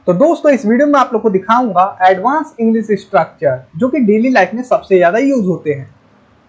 तो दोस्तों इस वीडियो में आप लोग को दिखाऊंगा एडवांस इंग्लिश स्ट्रक्चर जो कि डेली लाइफ में सबसे ज़्यादा यूज होते हैं।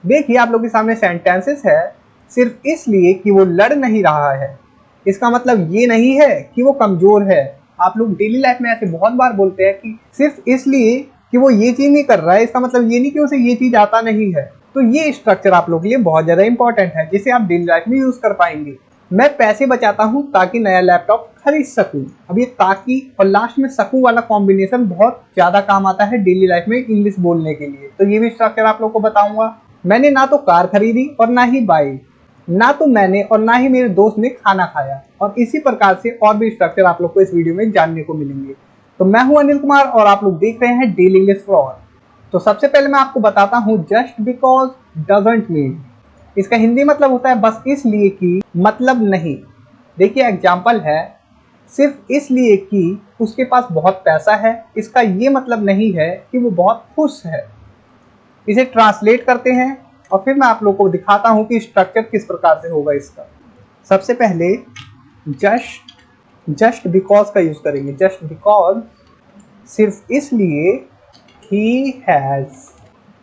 देखिए आप लोग के सामने सेंटेंसेस है, सिर्फ इसलिए कि वो लड़ नहीं रहा है इसका मतलब ये नहीं है कि वो कमजोर है। आप लोग डेली लाइफ में ऐसे बहुत बार बोलते हैं कि सिर्फ इसलिए कि वो ये चीज़ नहीं कर रहा है इसका मतलब ये नहीं कि उसे ये चीज़ आता नहीं है। तो ये स्ट्रक्चर आप लोग के लिए बहुत ज़्यादा इंपॉर्टेंट है जिसे आप डेली लाइफ में यूज कर पाएंगे। मैं पैसे बचाता हूँ ताकि नया लैपटॉप खरीद सकूं। अब ये ताकि और लास्ट में सकूं वाला कॉम्बिनेशन बहुत ज्यादा काम आता है डेली लाइफ में इंग्लिश बोलने के लिए। तो ये भी स्ट्रक्चर आप लोग को बताऊंगा। मैंने ना तो कार खरीदी और ना ही बाइक, ना तो मैंने और ना ही मेरे दोस्त ने खाना खाया, और इसी प्रकार से और भी स्ट्रक्चर आप लोग को इस वीडियो में जानने को मिलेंगे। तो मैं हूं अनिल कुमार और आप लोग देख रहे हैं डेली इंग्लिश फॉर ऑल। तो सबसे पहले मैं आपको बताता हूं जस्ट बिकॉज डजंट मीन। इसका हिंदी मतलब होता है बस इसलिए कि, मतलब नहीं। देखिए एग्जाम्पल है, सिर्फ इसलिए कि उसके पास बहुत पैसा है इसका ये मतलब नहीं है कि वो बहुत खुश है। इसे ट्रांसलेट करते हैं और फिर मैं आप लोगों को दिखाता हूं कि स्ट्रक्चर किस प्रकार से होगा इसका। सबसे पहले जस्ट बिकॉज का यूज करेंगे। जस्ट बिकॉज सिर्फ इसलिए he has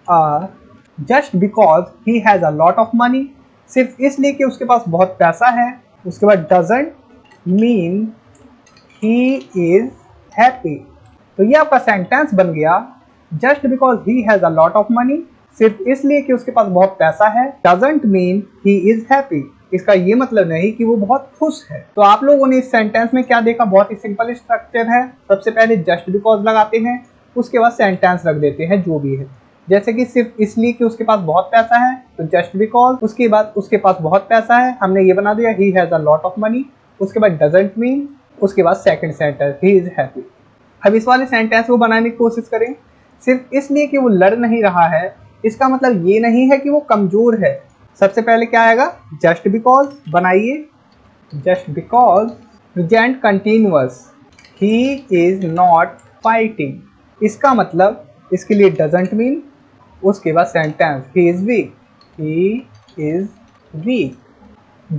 a just because he has a lot of money, सिर्फ इसलिए कि उसके पास बहुत पैसा है। उसके बाद doesn't mean he is happy. तो ये आपका सेंटेंस बन गया, just because he has a lot of money, सिर्फ इसलिए कि उसके पास बहुत पैसा है, doesn't mean he is happy, इसका ये मतलब नहीं कि वो बहुत खुश है। तो आप लोगों ने इस सेंटेंस में क्या देखा, बहुत ही सिंपल स्ट्रक्चर है। सबसे पहले जस्ट बिकॉज लगाते हैं, उसके बाद सेंटेंस रख देते हैं जो भी है। जैसे कि सिर्फ इसलिए कि उसके पास बहुत पैसा है तो जस्ट बिकॉज, उसके बाद उसके पास बहुत पैसा है हमने ये बना दिया he has a lot of money, उसके बाद डजंट मीन, उसके बाद second sentence he is happy. अब इस वाले सेंटेंस को बनाने की कोशिश करें। सिर्फ इसलिए कि वो लड़ नहीं रहा है इसका मतलब ये नहीं है कि वो कमजोर है। सबसे पहले क्या आएगा, जस्ट बिकॉज बनाइए। Just because present continuous, he is not fighting, इसका मतलब इसके लिए डजंट मीन, उसके बाद sentence he is weak, he is weak.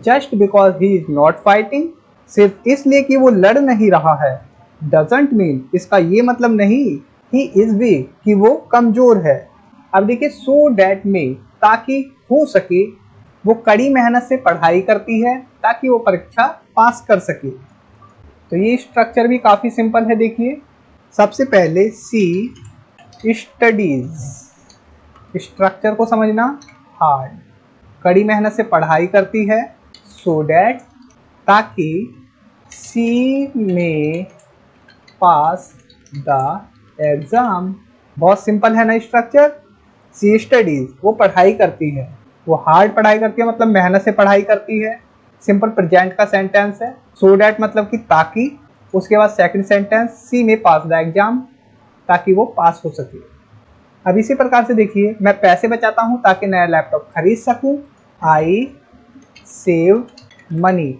Just because he is not fighting, सिर्फ इसलिए कि वो लड़ नहीं रहा है, डजंट मीन, इसका ये मतलब नहीं ही इज वीक कि वो कमजोर है। अब देखिए सो डैट में, ताकि हो सके वो कड़ी मेहनत से पढ़ाई करती है ताकि वो परीक्षा पास कर सके। तो ये स्ट्रक्चर भी काफ़ी सिंपल है। देखिए सबसे पहले सी स्टडीज, स्ट्रक्चर को समझना हार्ड। कड़ी मेहनत से पढ़ाई करती है, सो डैट, ताकि सी में पास द एग्जाम। बहुत सिंपल है ना स्ट्रक्चर। सी स्टडीज, वो पढ़ाई करती है, वो हार्ड पढ़ाई करती है मतलब मेहनत से पढ़ाई करती है। सिंपल प्रेजेंट का सेंटेंस है। सो डैट मतलब कि ताकि, उसके बाद सेकंड सेंटेंस सी में पास द एग्जाम, ताकि वो पास हो सके। अब इसी प्रकार से देखिए, मैं पैसे बचाता हूँ ताकि नया लैपटॉप खरीद सकूँ, आई सेव मनी।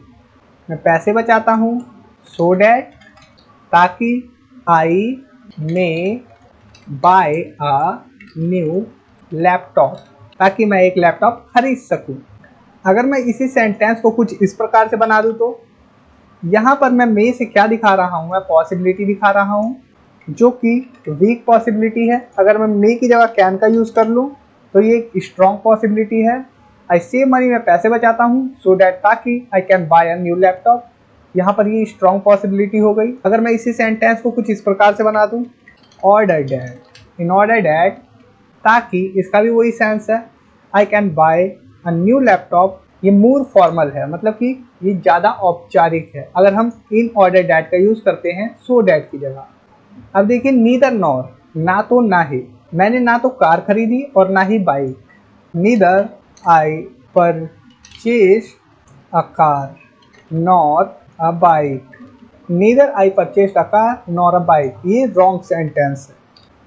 मैं पैसे बचाता हूँ सो डैट, ताकि आई मे बाय अ न्यू लैपटॉप, ताकि मैं एक लैपटॉप खरीद सकूं। अगर मैं इसी सेंटेंस को कुछ इस प्रकार से बना दूं तो यहाँ पर मैं मे से क्या दिखा रहा हूँ, मैं पॉसिबिलिटी दिखा रहा हूँ जो कि वीक पॉसिबिलिटी है। अगर मैं मे की जगह कैन का यूज़ कर लूँ तो ये एक स्ट्रॉन्ग पॉसिबिलिटी है। आई सेव मनी, मैं पैसे बचाता हूँ सो डैट, ताकि I can buy a new laptop, यहाँ पर ये स्ट्रॉन्ग पॉसिबिलिटी हो गई। अगर मैं इसी सेंटेंस को कुछ इस प्रकार से बना दूँ, order that, in order that, ताकि, इसका भी वही सेंस है, I can buy a new laptop, ये मोर फॉर्मल है मतलब कि ये ज़्यादा औपचारिक है अगर हम इन ऑर्डर डैट का यूज़ करते हैं सो डैट की जगह। अब देखिए नीदर नॉर, ना तो ना ही, मैंने ना तो कार खरीदी और ना ही bike. Neither I purchase a car nor a bike, neither I purchase a car nor a bike, ये रॉन्ग सेंटेंस है।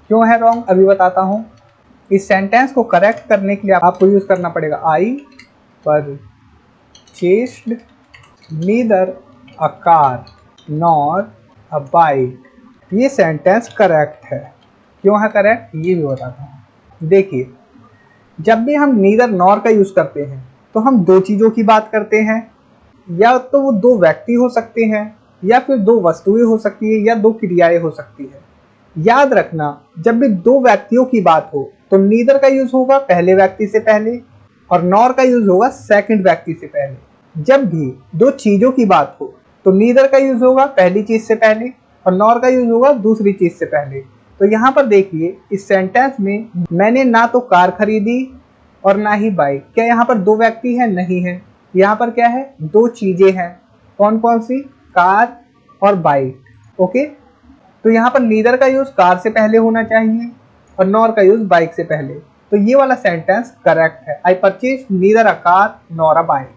क्यों है रॉन्ग अभी बताता हूँ। इस सेंटेंस को करेक्ट करने के लिए आपको यूज़ करना पड़ेगा I purchased neither a car nor a bike. ये सेंटेंस करेक्ट है। क्यों है करेक्ट ये भी बताता हूँ। देखिए जब भी हम नीदर नॉर का यूज़ करते हैं तो हम दो चीज़ों की बात करते हैं, या तो वो दो व्यक्ति हो सकते हैं या फिर दो वस्तुएं हो सकती है या दो क्रियाएं हो सकती है। याद रखना, जब भी दो व्यक्तियों की बात हो तो नीदर का यूज होगा पहले व्यक्ति से पहले और नॉर का यूज होगा सेकंड व्यक्ति से पहले। जब भी दो चीजों की बात हो तो नीदर का यूज होगा पहली चीज से पहले और नॉर का यूज होगा दूसरी चीज से पहले। तो यहाँ पर देखिए इस सेंटेंस में मैंने ना तो कार खरीदी और ना ही बाइक। क्या यहाँ पर दो व्यक्ति है? नहीं है। यहाँ पर क्या है? दो चीजें हैं। कौन कौन सी? कार और बाइक। ओके, तो यहाँ पर नीदर का यूज कार से पहले होना चाहिए और नॉर का यूज बाइक से पहले। तो ये वाला सेंटेंस करेक्ट है। I purchase neither a car nor a bike.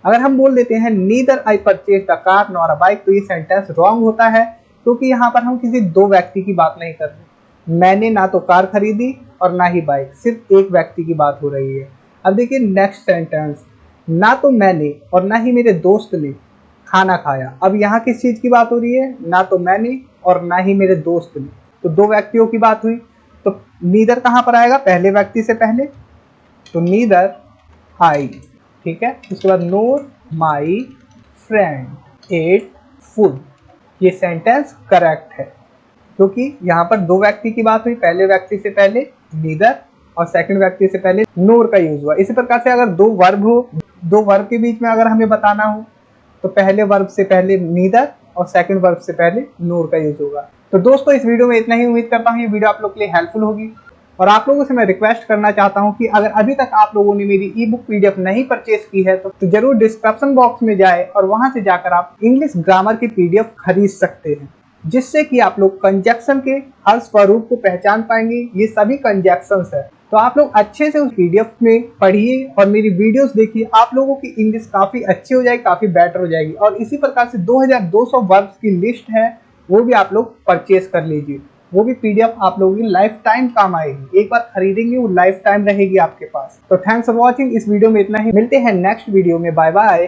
अगर हम बोल देते हैं neither I purchase the car nor a bike, तो ये सेंटेंस रॉन्ग होता है, क्योंकि यहाँ पर हम किसी दो व्यक्ति की बात नहीं कर रहे। मैंने ना तो कार खरीदी और ना ही बाइक, सिर्फ एक व्यक्ति की बात हो रही है। अब देखिए नेक्स्ट सेंटेंस, ना तो मैंने और ना ही मेरे दोस्त ने खाना खाया। अब यहाँ किस चीज की बात हो रही है? ना तो मैंने और ना ही मेरे दोस्त ने, तो दो व्यक्तियों की बात हुई। तो नीदर कहाँ पर आएगा? पहले व्यक्ति से पहले। तो नीदर आई, ठीक है। उसके बाद नोर माई फ्रेंड एट फूड। ये सेंटेंस करेक्ट है, क्योंकि यहाँ पर दो व्यक्ति की बात हुई, पहले व्यक्ति से पहले नीदर और सेकंड व्यक्ति से पहले नोर का यूज हुआ। इसी प्रकार से अगर दो वर्ब हो, दो वर्ब के बीच में अगर हमें बताना हो तो पहले वर्ब से पहले नीदर और सेकंड वर्ब से पहले नोर का यूज होगा। तो दोस्तों इस वीडियो में इतना ही। उम्मीद करता हूँ ये वीडियो आप लोग के लिए हेल्पफुल होगी। और आप लोगों से मैं रिक्वेस्ट करना चाहता हूं कि अगर अभी तक आप लोगों ने मेरी ई बुक पीडीएफ नहीं परचेज की है तो जरूर डिस्क्रिप्शन बॉक्स में जाए और वहां से जाकर आप इंग्लिश ग्रामर की पीडीएफ खरीद सकते हैं, जिससे कि आप लोग कंजक्शन के हर स्वरूप को पहचान पाएंगे। ये सभी कंजक्शंस है, तो आप लोग अच्छे से उस पीडीएफ में पढ़िए और मेरी वीडियोस देखिए। आप लोगों की इंग्लिश काफी अच्छी हो जाएगी, काफी बेटर हो जाएगी। और इसी प्रकार से 2200 वर्ब्स की लिस्ट है, वो भी आप लोग परचेज कर लीजिए। वो भी पीडीएफ आप लोगों की लाइफ टाइम काम आएगी। एक बार खरीदेंगे वो लाइफ टाइम रहेगी आपके पास। तो थैंक्स फॉर वॉचिंग। इस वीडियो में इतना ही। मिलते हैं नेक्स्ट वीडियो में। Bye bye.